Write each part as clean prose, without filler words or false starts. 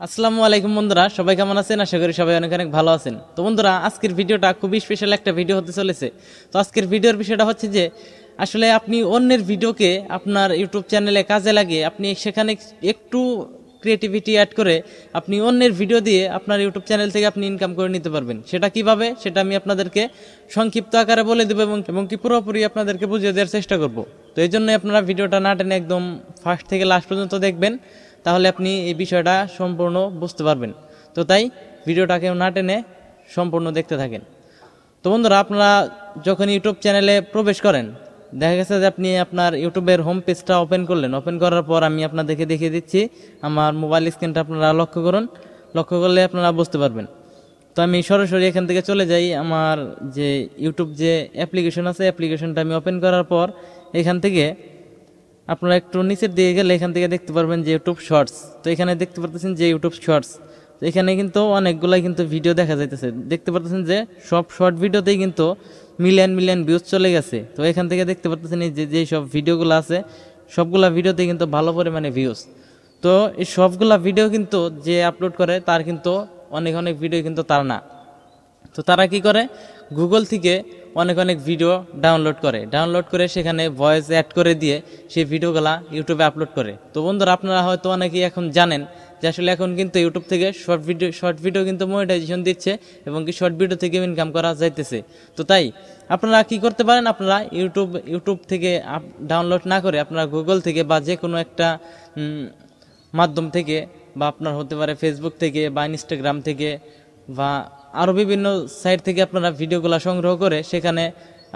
আসসালামু আলাইকুম বন্ধুরা, সবাই কেমন আছেন? আশা করি সবাই অনেক অনেক ভালো আছেন। তো বন্ধুরা, আজকের ভিডিওটা খুবই স্পেশাল একটা ভিডিও হতে চলেছে। তো আজকের ভিডিওর বিষয়টা হচ্ছে যে আসলে আপনি অন্যের ভিডিওকে আপনার ইউটিউব চ্যানেলে কাজে লাগিয়ে আপনি সেখানে একটু ক্রিয়েটিভিটি অ্যাড করে আপনি অন্যের ভিডিও দিয়ে আপনার ইউটিউব চ্যানেল থেকে আপনি ইনকাম করে নিতে পারবেন। সেটা কিভাবে, সেটা আমি আপনাদেরকে সংক্ষিপ্ত আকারে বলে দেবো এবং কি পুরোপুরি আপনাদেরকে বুঝিয়ে দেওয়ার চেষ্টা করব। তো এই জন্যই আপনারা ভিডিওটা না টেনে একদম ফার্স্ট থেকে লাস্ট পর্যন্ত দেখবেন, তাহলে আপনি এই বিষয়টা সম্পূর্ণ বুঝতে পারবেন। তো তাই ভিডিওটাকেও না টেনে সম্পূর্ণ দেখতে থাকেন। তো বন্ধুরা, আপনারা যখন ইউটিউব চ্যানেলে প্রবেশ করেন, দেখা গেছে যে আপনি আপনার ইউটিউবের হোম পেজটা ওপেন করলেন। ওপেন করার পর আমি আপনাদেরকে দেখিয়ে দিচ্ছি আমার মোবাইল স্ক্রিনটা, আপনারা লক্ষ্য করুন। লক্ষ্য করলে আপনারা বুঝতে পারবেন। তো আমি সরাসরি এখান থেকে চলে যাই। আমার যে ইউটিউব যে অ্যাপ্লিকেশন আছে, অ্যাপ্লিকেশনটা আমি ওপেন করার পর এখান থেকে আপনারা একটু নিচের দিকে গেলে এখান থেকে দেখতে পারবেন যে ইউটিউব শর্টস। তো এখানে দেখতে পারতেছেন যে ইউটিউব শর্টস। তো এখানে কিন্তু অনেকগুলাই কিন্তু ভিডিও দেখা যাইতেছে। দেখতে পারতেছেন যে সব শর্ট ভিডিওতেই কিন্তু মিলিয়ন মিলিয়ন ভিউজ চলে গেছে। তো এখান থেকে দেখতে পারতেছেন এই যে সব ভিডিওগুলো আছে, সবগুলা ভিডিওতে কিন্তু ভালো পরিমাণে ভিউজ। তো এই সবগুলা ভিডিও কিন্তু যে আপলোড করে তার কিন্তু অনেক অনেক ভিডিও কিন্তু তার না। তো তারা কি করে, গুগল থেকে অনেক অনেক ভিডিও ডাউনলোড করে সেখানে ভয়েস অ্যাড করে দিয়ে সেই ভিডিওগুলা ইউটিউবে আপলোড করে। তো বন্ধুরা, আপনারা হয়তো অনেকেই এখন জানেন যে আসলে এখন কিন্তু ইউটিউব থেকে শর্ট ভিডিও কিন্তু মনিটাইজেশন দিচ্ছে এবং কি শর্ট ভিডিও থেকে ইনকাম করা যাইতেছে। তো তাই আপনারা কি করতে পারেন, আপনারা ইউটিউব থেকে ডাউনলোড না করে আপনারা গুগল থেকে বা যে কোনো একটা মাধ্যম থেকে, বা আপনার হতে পারে ফেসবুক থেকে বা ইনস্টাগ্রাম থেকে বা আরও বিভিন্ন সাইট থেকে আপনারা ভিডিওগুলো সংগ্রহ করে সেখানে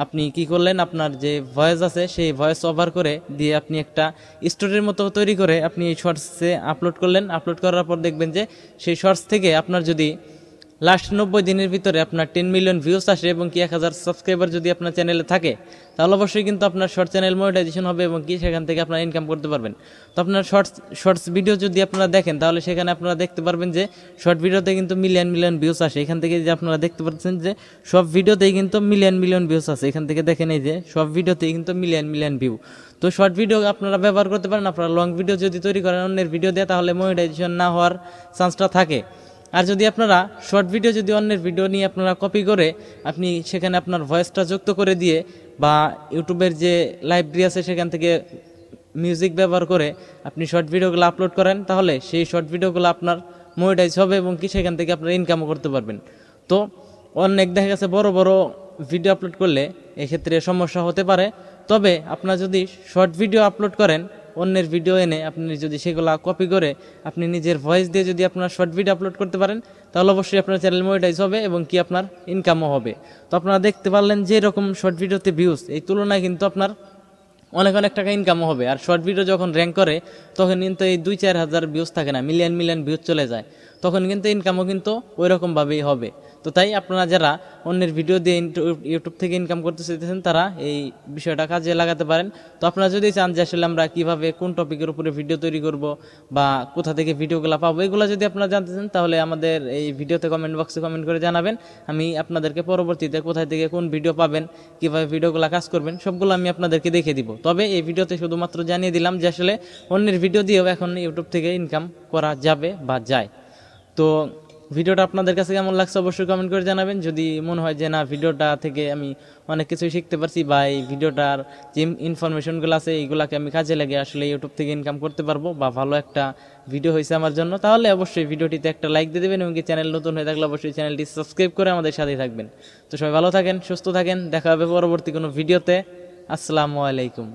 আপনি কি করলেন, আপনার যে ভয়েস আছে সেই ভয়েস ওভার করে দিয়ে আপনি একটা স্টোরির মতো তৈরি করে আপনি এই শর্টসে আপলোড করলেন। আপলোড করার পর দেখবেন যে সেই শর্টস থেকে আপনার যদি লাস্ট 90 দিনের ভিতরে আপনার 10 মিলিয়ন ভিউস আসে এবং কি 1000 সাবস্ক্রাইবার যদি আপনার চ্যানেলে থাকে, তাহলে অবশ্যই কিন্তু আপনার শর্ট চ্যানেল মনিটাইজেশন হবে এবং কি সেখান থেকে আপনারা ইনকাম করতে পারবেন। তো আপনার শর্টস ভিডিও যদি আপনারা দেখেন, তাহলে সেখানে আপনারা দেখতে পারবেন যে শর্ট ভিডিওতে কিন্তু মিলিয়ন মিলিয়ন ভিউস আসে। এখান থেকে যে আপনারা দেখতে পাচ্ছেন যে সব ভিডিওতেই কিন্তু মিলিয়ন মিলিয়ন ভিউস আছে। এখান থেকে দেখেন এই যে সব ভিডিওতেই কিন্তু মিলিয়ন মিলিয়ন ভিউ। তো শর্ট ভিডিও আপনারা ব্যবহার করতে পারেন। আপনারা লং ভিডিও যদি তৈরি করেন অন্যের ভিডিও দিয়ে, তাহলে মনিটাইজেশন না হওয়ার চান্সটা থাকে। আর যদি আপনারা শর্ট ভিডিও যদি অন্যের ভিডিও নিয়ে আপনারা কপি করে আপনি সেখানে আপনার ভয়েসটা যুক্ত করে দিয়ে বা ইউটিউবের যে লাইব্রেরি আছে সেখান থেকে মিউজিক ব্যবহার করে আপনি শর্ট ভিডিওগুলো আপলোড করেন, তাহলে সেই শর্ট ভিডিওগুলো আপনার মনিটাইজ হবে এবং কি সেখান থেকে আপনারা ইনকামও করতে পারবেন। তো অনেক দেখা গেছে বড় বড় ভিডিও আপলোড করলে এক্ষেত্রে সমস্যা হতে পারে। তবে আপনারা যদি শর্ট ভিডিও আপলোড করেন, অন্যের ভিডিও এনে আপনি যদি সেগুলা কপি করে আপনি নিজের ভয়েস দিয়ে যদি আপনার শর্ট ভিডিও আপলোড করতে পারেন, তাহলে অবশ্যই আপনার চ্যানেল মনিটাইজ হবে এবং কি আপনার ইনকামও হবে। তো আপনারা দেখতে পারলেন যে এরকম শর্ট ভিডিওতে ভিউজ, এই তুলনায় কিন্তু আপনার অনেক অনেক টাকা ইনকামও হবে। আর শর্ট ভিডিও যখন র্যাঙ্ক করে তখন কিন্তু এই 2-4 হাজার ভিউজ থাকে না, মিলিয়ন মিলিয়ন ভিউজ চলে যায়, তখন কিন্তু ইনকামও কিন্তু ওই রকমভাবেই হবে। তো তাই আপনারা যারা অন্যের ভিডিও দিয়ে ইউটিউব থেকে ইনকাম করতে চাইতেছেন, তারা এই বিষয়টা কাজে লাগাতে পারেন। তো আপনারা যদি চান যে আসলে আমরা কিভাবে কোন টপিকের উপরে ভিডিও তৈরি করব বা কোথা থেকে ভিডিওগুলো পাবো, এগুলো যদি আপনারা জানতে চান, তাহলে আমাদের এই ভিডিওতে কমেন্ট বক্সে কমেন্ট করে জানাবেন। আমি আপনাদেরকে পরবর্তীতে কোথায় থেকে কোন ভিডিও পাবেন, কিভাবে ভিডিওগুলো কাজ করবেন, সবগুলো আমি আপনাদেরকে দেখিয়ে দিব। তবে এই ভিডিওতে শুধুমাত্র জানিয়ে দিলাম যে আসলে অন্যের ভিডিও দিয়েও এখন ইউটিউব থেকে ইনকাম করা যাবে বা যায়। তো ভিডিওটা আপনাদের কাছে কেমন লাগছে অবশ্যই কমেন্ট করে জানাবেন। যদি মনে হয় যে না, ভিডিওটা থেকে আমি অনেক কিছুই শিখতে পারছি বা এই ভিডিওটার যে ইনফরমেশনগুলো আছে এইগুলাকে আমি কাজে লাগে আসলে ইউটিউব থেকে ইনকাম করতে পারবো বা ভালো একটা ভিডিও হয়েছে আমার জন্য, তাহলে অবশ্যই ভিডিওটিতে একটা লাইক দিয়ে দেবেন এবং কি চ্যানেল নতুন হয়ে থাকলে অবশ্যই চ্যানেলটি সাবস্ক্রাইব করে আমাদের সাথেই থাকবেন। তো সবাই ভালো থাকেন, সুস্থ থাকেন, দেখা হবে পরবর্তী কোনো ভিডিওতে। আসসালামু আলাইকুম।